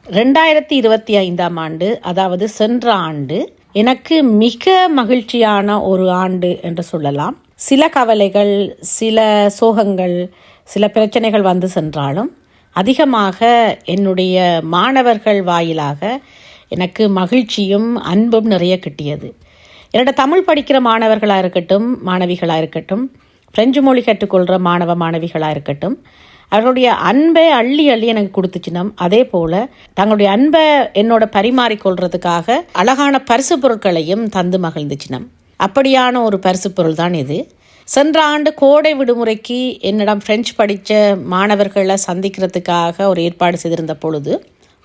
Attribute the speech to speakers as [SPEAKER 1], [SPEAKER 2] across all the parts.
[SPEAKER 1] 2025ஆம் ஆண்டு, அதாவது சென்ற ஆண்டு எனக்கு மிக மகிழ்ச்சியான ஒரு ஆண்டு என்று சொல்லலாம். சில கவலைகள், சில சோகங்கள், சில பிரச்சனைகள் வந்து சென்றாலும் அதிகமாக என்னுடைய மாணவர்கள் வாயிலாக எனக்கு மகிழ்ச்சியும் அன்பும் நிறைய கிட்டியது. என்னோட தமிழ் படிக்கிற மாணவர்களாக இருக்கட்டும், மாணவிகளாக இருக்கட்டும், பிரெஞ்சு மொழி கற்றுக்கொள்கிற மாணவ மாணவிகளாக இருக்கட்டும், அவர்களுடைய அன்பை அள்ளி அள்ளி எனக்கு கொடுத்துச்சினம். அதே போல் தங்களுடைய அன்பை என்னோட பரிமாறிக்கொள்றதுக்காக அழகான பரிசு பொருட்களையும் தந்து மகிழ்ந்துச்சினம். அப்படியான ஒரு பரிசு பொருள் தான் இது. சென்ற ஆண்டு கோடை விடுமுறைக்கு என்னிடம் பிரெஞ்சு படித்த மாணவர்களை சந்திக்கிறதுக்காக ஒரு ஏற்பாடு செய்திருந்த பொழுது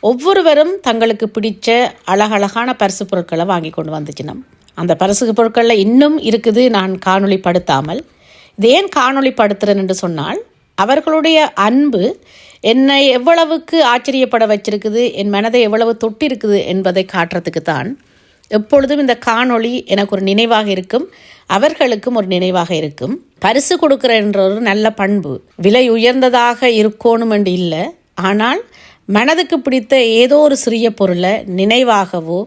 [SPEAKER 1] ஒவ்வொருவரும் தங்களுக்கு பிடிச்ச அழகழகான பரிசு பொருட்களை வாங்கி கொண்டு வந்துச்சினம். அந்த பரிசு பொருட்களில் இன்னும் இருக்குது, நான் காணொளிப்படுத்தாமல். இது ஏன் காணொளிப்படுத்துகிறேன் என்று சொன்னால், அவர்களுடைய அன்பு என்னை எவ்வளவுக்கு ஆச்சரியப்பட வச்சிருக்குது, என் மனதை எவ்வளவு தொட்டிருக்குது என்பதை காட்டுறதுக்கு தான். எப்பொழுதும் இந்த காணொளி எனக்கு ஒரு நினைவாக இருக்கும், அவர்களுக்கும் ஒரு நினைவாக இருக்கும். பரிசு கொடுக்குற என்ற ஒரு நல்ல பண்பு விலை உயர்ந்ததாக இருக்கணும் என்று இல்லை, ஆனால் மனதுக்கு பிடித்த ஏதோ ஒரு சிறிய பொருளை நினைவாகவோ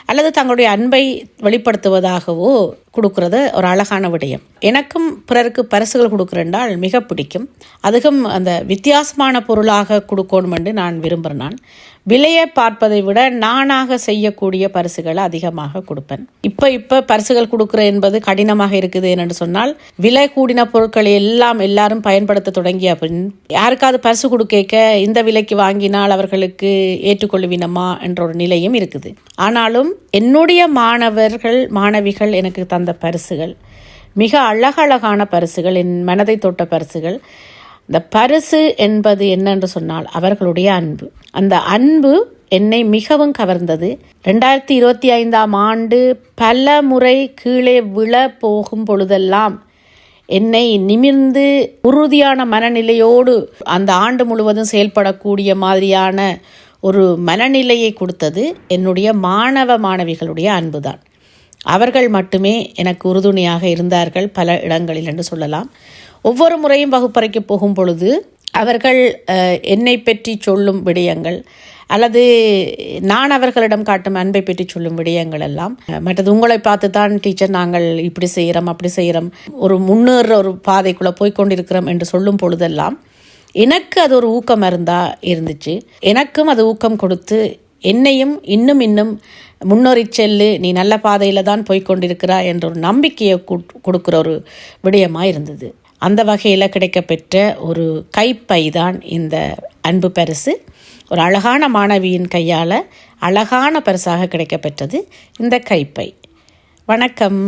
[SPEAKER 1] அல்லது தங்களுடைய அன்பை வெளிப்படுத்துவதாகவோ கொடுக்கறது ஒரு அழகான விடயம். எனக்கும் பிறருக்கு பரிசுகள் கொடுக்குறேன்றால் மிக பிடிக்கும். அதுவும் அந்த வித்தியாசமான பொருளாக கொடுக்கணும் என்று நான் விரும்புகிறேன். நான் விலையை பார்ப்பதை விட நானாக செய்யக்கூடிய பரிசுகளை அதிகமாக கொடுப்பேன். இப்போ பரிசுகள் கொடுக்குற என்பது கடினமாக இருக்குது என்று சொன்னால், விலை கூடின பொருட்களை எல்லாரும் பயன்படுத்த தொடங்கிய யாருக்காவது பரிசு கொடுக்க இந்த விலைக்கு வாங்கினால் அவர்களுக்கு ஏற்றுக்கொள்வினமா என்ற ஒரு நிலையும் இருக்குது. ஆனாலும் என்னுடைய மாணவர்கள் மாணவிகள் எனக்கு தந்த பரிசுகள் மிக அழகழகான பரிசுகள், என் மனதை தொட்ட பரிசுகள். இந்த பரிசு என்பது என்னென்று சொன்னால் அவர்களுடைய அன்பு. அந்த அன்பு என்னை மிகவும் கவர்ந்தது. 2025ஆம் ஆண்டு பல முறை கீழே விழ போகும் பொழுதெல்லாம் என்னை நிமிர்ந்து உறுதியான மனநிலையோடு அந்த ஆண்டு முழுவதும் செயல்படக்கூடிய மாதிரியான ஒரு மனநிலையை கொடுத்தது என்னுடைய மாணவ மாணவிகளுடைய அன்பு தான். அவர்கள் மட்டுமே எனக்கு உறுதுணையாக இருந்தார்கள் பல இடங்களில் என்று சொல்லலாம். ஒவ்வொரு முறையும் வகுப்பறைக்கு போகும் பொழுது அவர்கள் என்னை பற்றி சொல்லும் விடயங்கள் அல்லது நான் அவர்களிடம் காட்டும் அன்பை பற்றி சொல்லும் விடயங்கள் எல்லாம், மற்றது உங்களை பார்த்து தான் டீச்சர் நாங்கள் இப்படி செய்கிறோம் அப்படி செய்கிறோம், ஒரு முன்னேற ஒரு பாதைக்குள்ளே போய்கொண்டிருக்கிறோம் என்று சொல்லும் பொழுதெல்லாம் எனக்கு அது ஒரு ஊக்கம் இருந்துச்சு. எனக்கும் அது ஊக்கம் கொடுத்து என்னையும் இன்னும் முன்னேறி செல்லு, நீ நல்ல பாதையில் தான் போய்கொண்டிருக்கிறா என்ற ஒரு நம்பிக்கையை கொடுக்குற ஒரு விடயமாக இருந்தது. அந்த வகையில் கிடைக்கப்பெற்ற ஒரு கைப்பை தான் இந்த அன்பு பரிசு. ஒரு அழகான மாணவியின் கையால் அழகான பரிசாக கிடைக்கப்பெற்றது இந்த கைப்பை. வணக்கம்.